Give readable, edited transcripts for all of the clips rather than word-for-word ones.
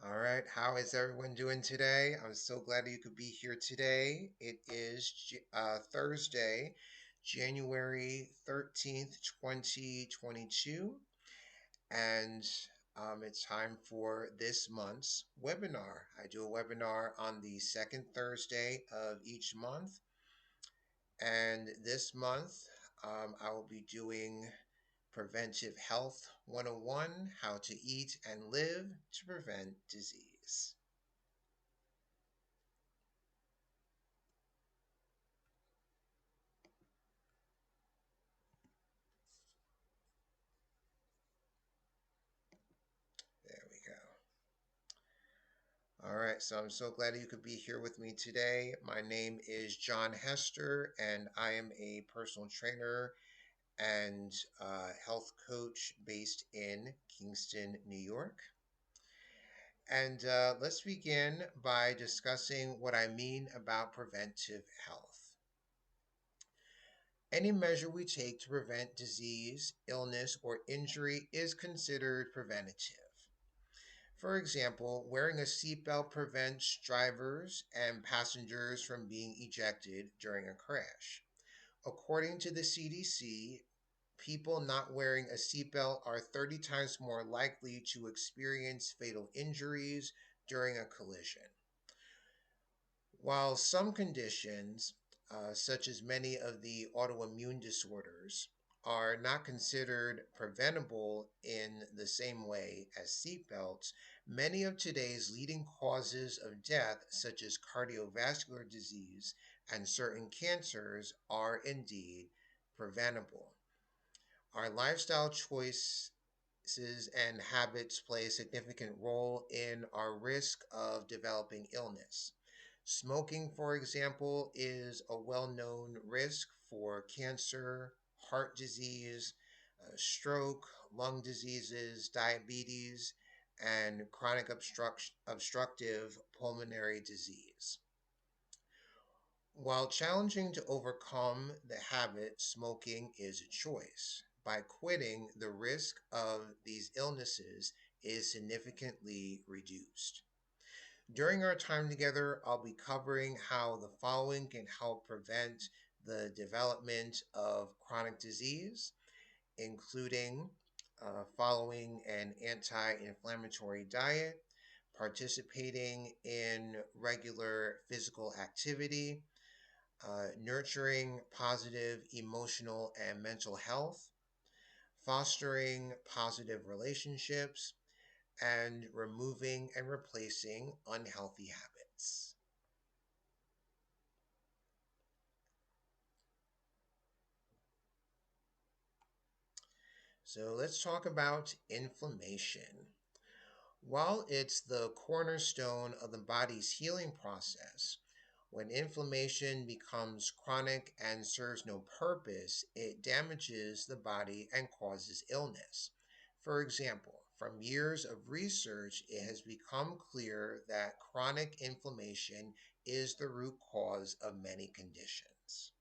All right, how is everyone doing today? I'm so glad you could be here today. It is Thursday, January 13th, 2022, and it's time for this month's webinar. I do a webinar on the second Thursday of each month, and this month I will be doing Preventive Health 101, How to Eat and Live to Prevent Disease. There we go. All right, so I'm so glad you could be here with me today. My name is John Hester, and I am a personal trainer and health coach based in Kingston, New York. And let's begin by discussing what I mean about preventive health. Any measure we take to prevent disease, illness, or injury is considered preventative. For example, wearing a seatbelt prevents drivers and passengers from being ejected during a crash. According to the CDC, people not wearing a seatbelt are 30 times more likely to experience fatal injuries during a collision. While some conditions, such as many of the autoimmune disorders, are not considered preventable in the same way as seatbelts, many of today's leading causes of death, such as cardiovascular disease and certain cancers, are indeed preventable. Our lifestyle choices and habits play a significant role in our risk of developing illness. Smoking, for example, is a well known risk for cancer, heart disease, stroke, lung diseases, diabetes, and chronic obstructive pulmonary disease. While challenging to overcome the habit, smoking is a choice. By quitting, the risk of these illnesses is significantly reduced. During our time together, I'll be covering how the following can help prevent the development of chronic disease, including following an anti inflammatory diet, participating in regular physical activity, nurturing positive emotional and mental health, fostering positive relationships, and removing and replacing unhealthy habits. So let's talk about inflammation. While it's the cornerstone of the body's healing process, when inflammation becomes chronic and serves no purpose, it damages the body and causes illness. For example, from years of research, it has become clear that chronic inflammation is the root cause of many conditions.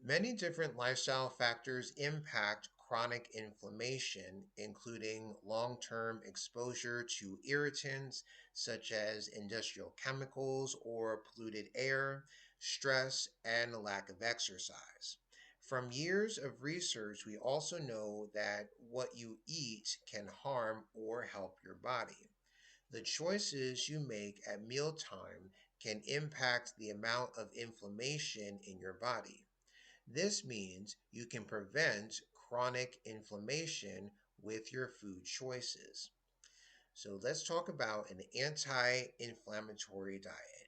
Many different lifestyle factors impact chronic inflammation, including long term exposure to irritants such as industrial chemicals or polluted air, stress, and a lack of exercise. From years of research, we also know that what you eat can harm or help your body. The choices you make at mealtime can impact the amount of inflammation in your body. This means you can prevent chronic inflammation with your food choices. So let's talk about an anti inflammatory diet.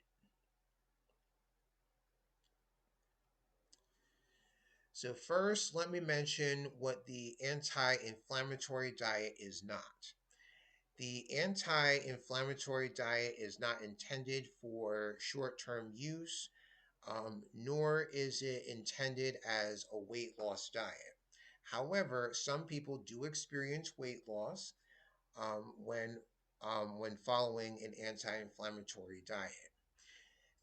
So, first, let me mention what the anti inflammatory diet is not. The anti inflammatory diet is not intended for short term use, nor is it intended as a weight loss diet. However, some people do experience weight loss um, when when following an anti-inflammatory diet.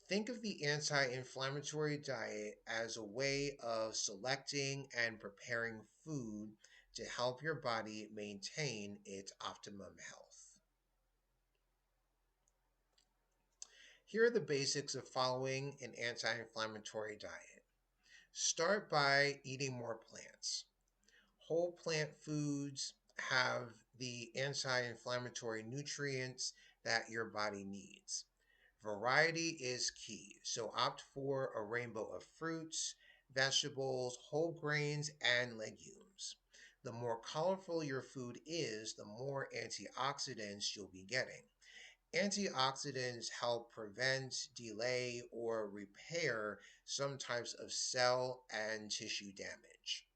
Think of the anti-inflammatory diet as a way of selecting and preparing food to help your body maintain its optimum health. Here are the basics of following an anti inflammatory diet. Start by eating more plants. Whole plant foods have the anti inflammatory nutrients that your body needs. Variety is key, so opt for a rainbow of fruits, vegetables, whole grains, and legumes. The more colorful your food is, the more antioxidants you'll be getting. Antioxidants help prevent, delay, or repair some types of cell and tissue damage.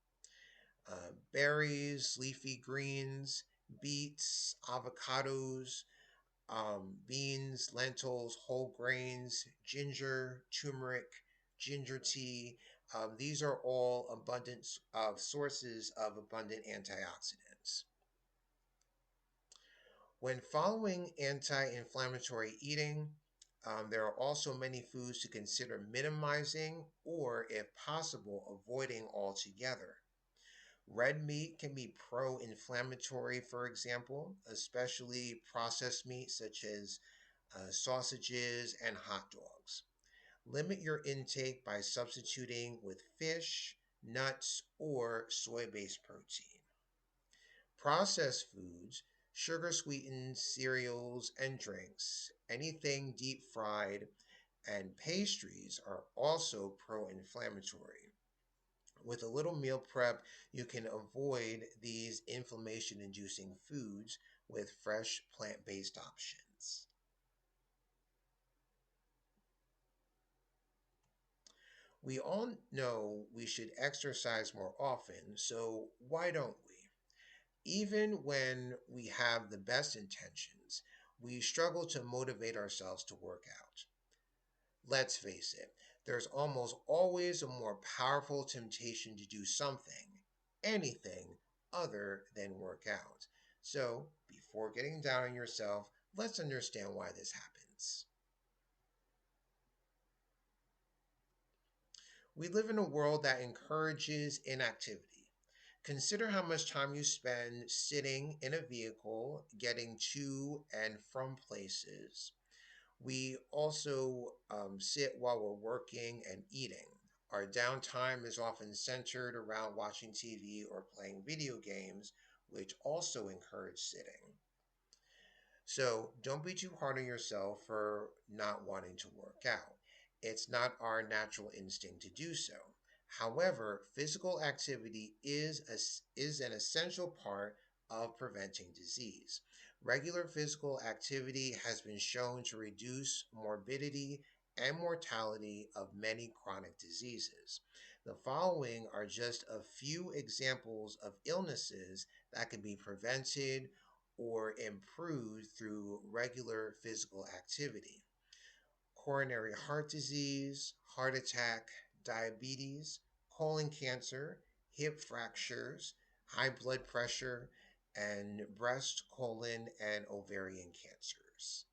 Berries, leafy greens, beets, avocados, beans, lentils, whole grains, ginger, turmeric, ginger tea. These are all abundant sources of abundant antioxidants. When following anti inflammatory eating, there are also many foods to consider minimizing or, if possible, avoiding altogether. Red meat can be pro inflammatory, for example, especially processed meat such as sausages and hot dogs. Limit your intake by substituting with fish, nuts, or soy based protein. Processed foods, sugar sweetened cereals and drinks, anything deep fried, and pastries are also pro inflammatory. With a little meal prep, you can avoid these inflammation inducing foods with fresh plant based options. We all know we should exercise more often, so why don't we? Even when we have the best intentions, we struggle to motivate ourselves to work out. Let's face it, there's almost always a more powerful temptation to do something, anything, other than work out. So, before getting down on yourself, let's understand why this happens. We live in a world that encourages inactivity. Consider how much time you spend sitting in a vehicle, getting to and from places. We also sit while we're working and eating. Our downtime is often centered around watching TV or playing video games, which also encourage sitting. So don't be too hard on yourself for not wanting to work out. It's not our natural instinct to do so. However, physical activity is an essential part of preventing disease. Regular physical activity has been shown to reduce morbidity and mortality of many chronic diseases. The following are just a few examples of illnesses that can be prevented or improved through regular physical activity: coronary heart disease, heart attack, diabetes, colon cancer, hip fractures, high blood pressure, and breast, colon, and ovarian cancers.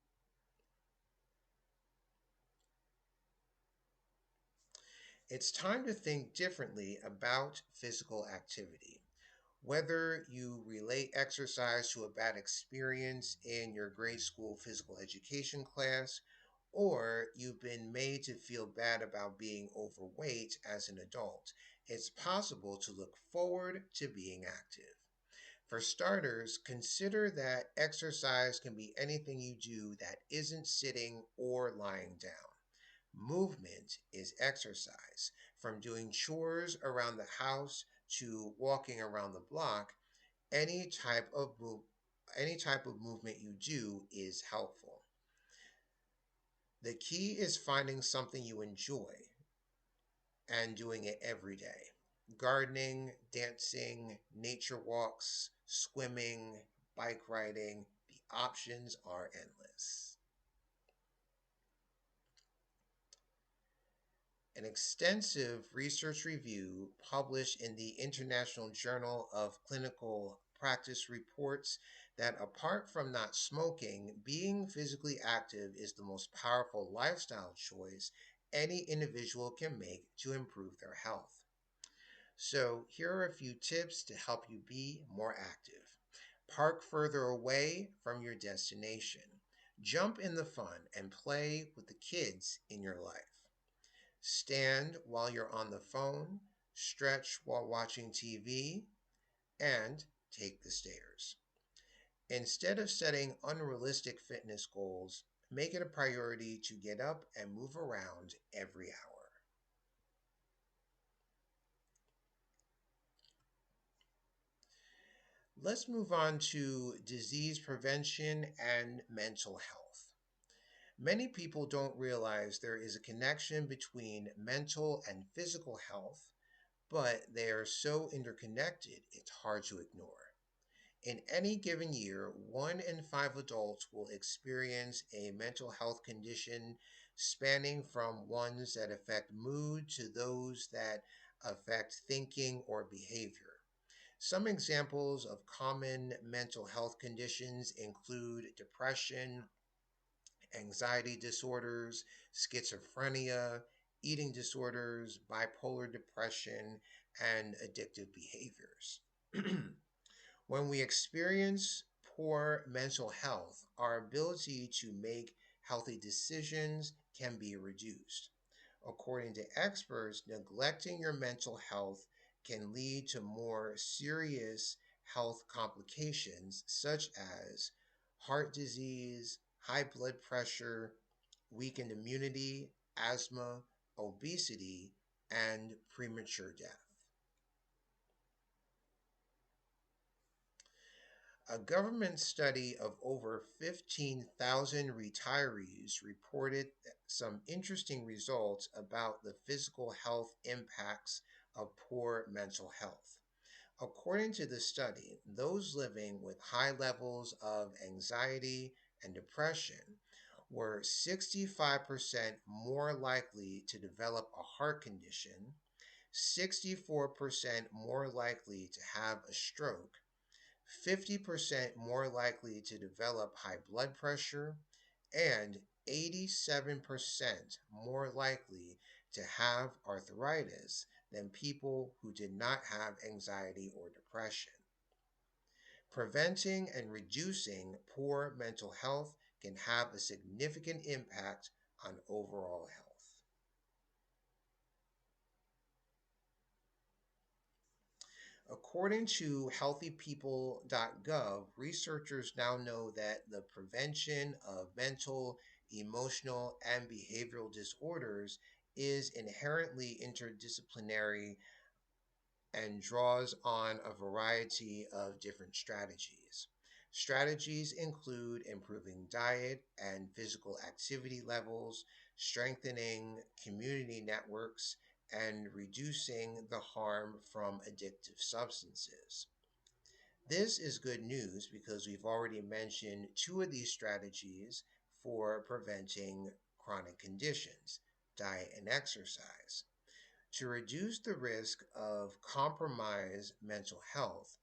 It's time to think differently about physical activity. Whether you relate exercise to a bad experience in your grade school physical education class, or you've been made to feel bad about being overweight as an adult, it's possible to look forward to being active. For starters, consider that exercise can be anything you do that isn't sitting or lying down. Movement is exercise. From doing chores around the house to walking around the block, any type of move, any type of movement you do is helpful. The key is finding something you enjoy and doing it every day. Gardening, dancing, nature walks, swimming, bike riding, the options are endless. An extensive research review published in the International Journal of Clinical Practice reports that apart from not smoking, being physically active is the most powerful lifestyle choice any individual can make to improve their health. So, here are a few tips to help you be more active. Park further away from your destination. Jump in the fun and play with the kids in your life. Stand while you're on the phone, stretch while watching TV, and take the stairs. Instead of setting unrealistic fitness goals, make it a priority to get up and move around every hour. Let's move on to disease prevention and mental health. Many people don't realize there is a connection between mental and physical health, but they are so interconnected it's hard to ignore. In any given year, 1 in 5 adults will experience a mental health condition spanning from ones that affect mood to those that affect thinking or behavior. Some examples of common mental health conditions include depression, anxiety disorders, schizophrenia, eating disorders, bipolar depression, and addictive behaviors. When we experience poor mental health, our ability to make healthy decisions can be reduced. According to experts, neglecting your mental health can lead to more serious health complications such as heart disease, high blood pressure, weakened immunity, asthma, obesity, and premature death. A government study of over 15,000 retirees reported some interesting results about the physical health impacts of poor mental health. According to the study, those living with high levels of anxiety and depression were 65% more likely to develop a heart condition, 64% more likely to have a stroke, 50% more likely to develop high blood pressure, and 87% more likely to have arthritis than people who did not have anxiety or depression. Preventing and reducing poor mental health can have a significant impact on overall health. According to healthypeople.gov, researchers now know that the prevention of mental, emotional, and behavioral disorders is inherently interdisciplinary and draws on a variety of different strategies. Strategies include improving diet and physical activity levels, strengthening community networks, and reducing the harm from addictive substances. This is good news because we've already mentioned two of these strategies for preventing chronic conditions: diet and exercise. To reduce the risk of compromised mental health,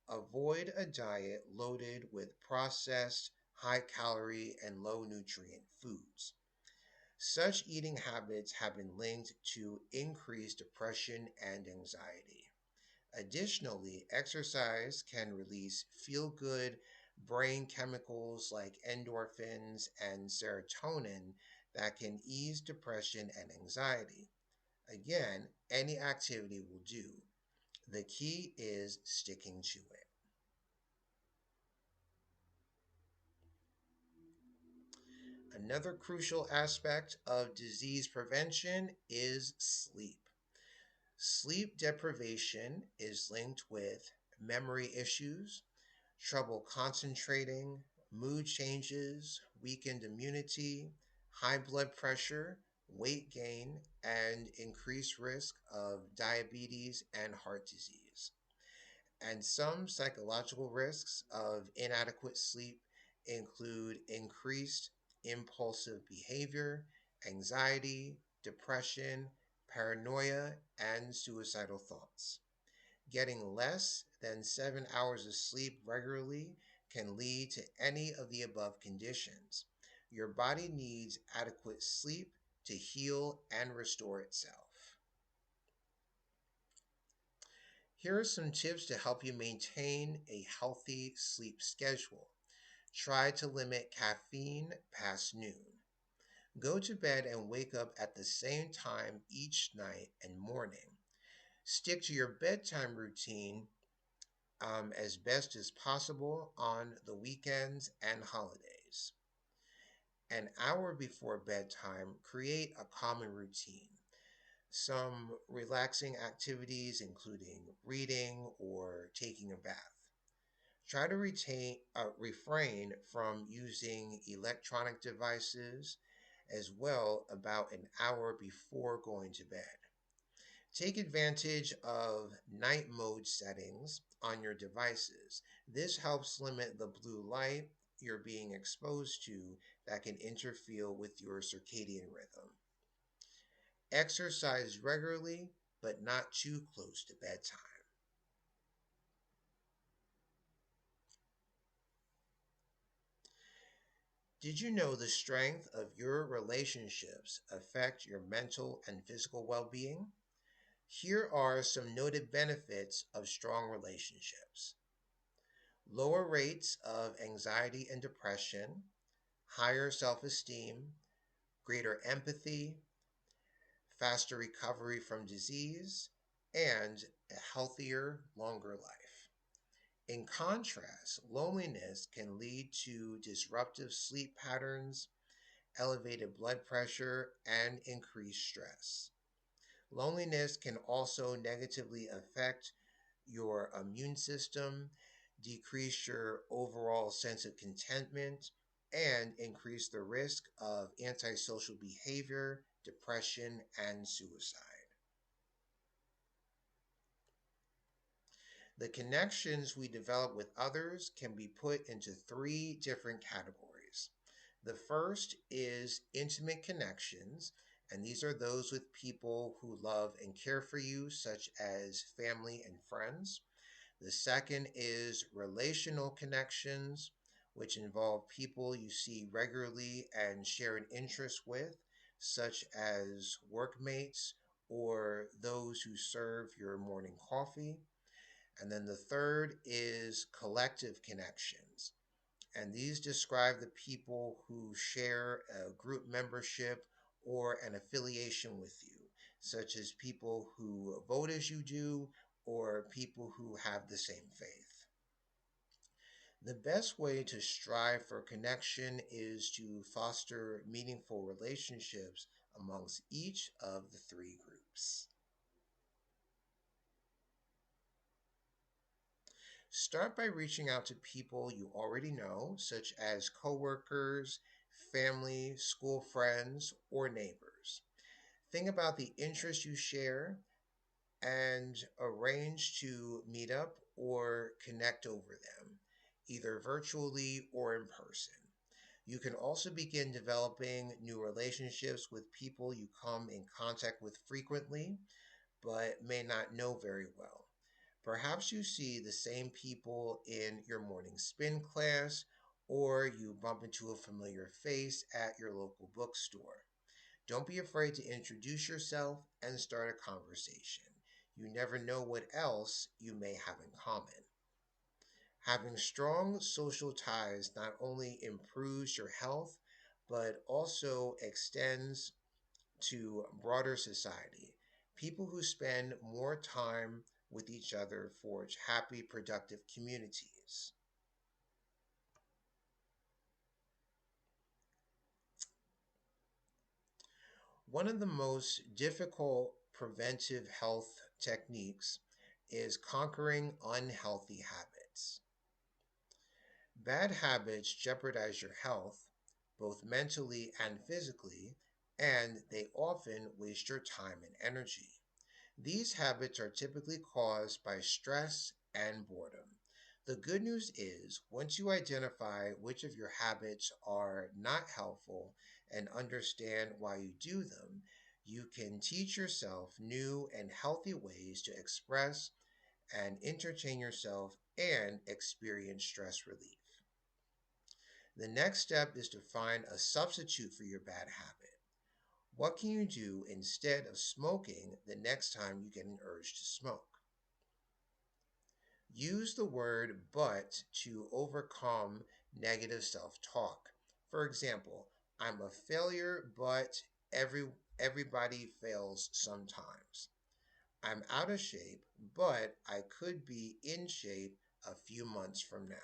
avoid a diet loaded with processed, high calorie, and low nutrient foods. Such eating habits have been linked to increased depression and anxiety. Additionally, exercise can release feel good brain chemicals like endorphins and serotonin that can ease depression and anxiety. Again, any activity will do. The key is sticking to it. Another crucial aspect of disease prevention is sleep. Sleep deprivation is linked with memory issues, trouble concentrating, mood changes, weakened immunity, high blood pressure, weight gain, and increased risk of diabetes and heart disease. And some psychological risks of inadequate sleep include increased impulsive behavior, anxiety, depression, paranoia, and suicidal thoughts. Getting less than 7 hours of sleep regularly can lead to any of the above conditions. Your body needs adequate sleep to heal and restore itself. Here are some tips to help you maintain a healthy sleep schedule. Try to limit caffeine past noon. Go to bed and wake up at the same time each night and morning. Stick to your bedtime routine as best as possible on the weekends and holidays. An hour before bedtime, create a common routine. Some relaxing activities, including reading or taking a bath. Try to refrain from using electronic devices as well about an hour before going to bed. Take advantage of night mode settings on your devices. This helps limit the blue light you're being exposed to that can interfere with your circadian rhythm. Exercise regularly, but not too close to bedtime. Did you know the strength of your relationships affect your mental and physical well-being? Here are some noted benefits of strong relationships. Lower rates of anxiety and depression, higher self-esteem, greater empathy, faster recovery from disease, and a healthier, longer life. In contrast, loneliness can lead to disruptive sleep patterns, elevated blood pressure, and increased stress. Loneliness can also negatively affect your immune system, decrease your overall sense of contentment, and increase the risk of antisocial behavior, depression, and suicide. The connections we develop with others can be put into three different categories. The first is intimate connections, and these are those with people who love and care for you, such as family and friends. The second is relational connections, which involve people you see regularly and share an interest with, such as workmates or those who serve your morning coffee. And then the third is collective connections. And these describe the people who share a group membership or an affiliation with you, such as people who vote as you do or people who have the same faith. The best way to strive for connection is to foster meaningful relationships amongst each of the three groups. Start by reaching out to people you already know, such as coworkers, family, school friends, or neighbors. Think about the interests you share and arrange to meet up or connect over them, either virtually or in person. You can also begin developing new relationships with people you come in contact with frequently but may not know very well. Perhaps you see the same people in your morning spin class, or you bump into a familiar face at your local bookstore. Don't be afraid to introduce yourself and start a conversation. You never know what else you may have in common. Having strong social ties not only improves your health, but also extends to broader society. People who spend more time with each other forge happy, productive communities. One of the most difficult preventive health techniques is conquering unhealthy habits. Bad habits jeopardize your health, both mentally and physically, and they often waste your time and energy. These habits are typically caused by stress and boredom. The good news is, once you identify which of your habits are not helpful and understand why you do them, you can teach yourself new and healthy ways to express and entertain yourself and experience stress relief. The next step is to find a substitute for your bad habit. What can you do instead of smoking the next time you get an urge to smoke? Use the word but to overcome negative self talk. For example, I'm a failure, but every, everybody fails sometimes. I'm out of shape, but I could be in shape a few months from now.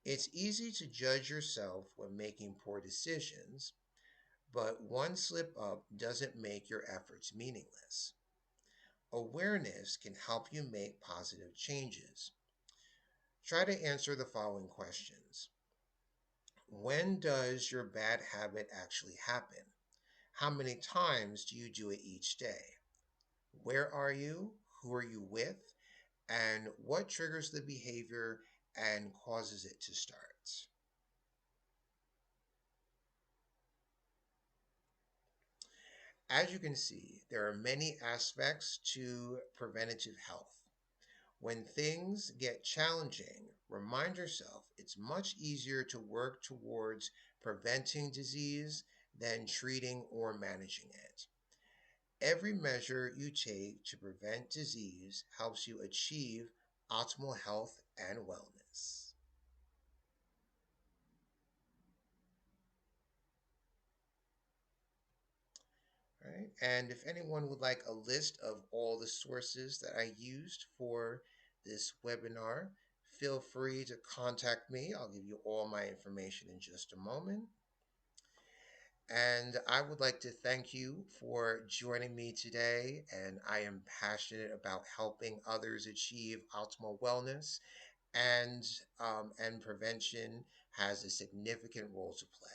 It's easy to judge yourself when making poor decisions, but one slip up doesn't make your efforts meaningless. Awareness can help you make positive changes. Try to answer the following questions. When does your bad habit actually happen? How many times do you do it each day? Where are you? Who are you with? And what triggers the behavior and causes it to start? As you can see, there are many aspects to preventative health. When things get challenging, remind yourself it's much easier to work towards preventing disease than treating or managing it. Every measure you take to prevent disease helps you achieve optimal health and wellness. Right? And if anyone would like a list of all the sources that I used for this webinar, feel free to contact me. I'll give you all my information in just a moment. And I would like to thank you for joining me today. And I am passionate about helping others achieve optimal wellness, and prevention has a significant role to play.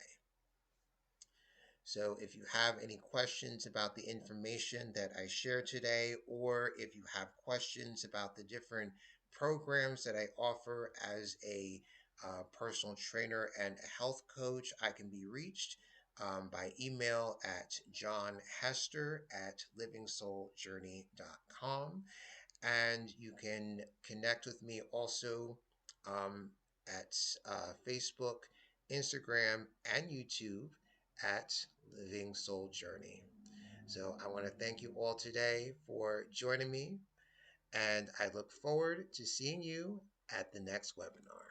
So if you have any questions about the information that I shared today, or if you have questions about the different programs that I offer as a personal trainer and a health coach, I can be reached by email at johnhester@livingsouljourney.com. And you can connect with me also um, at Facebook, Instagram, and YouTube at Living Soul Journey. So I want to thank you all today for joining me, and I look forward to seeing you at the next webinar.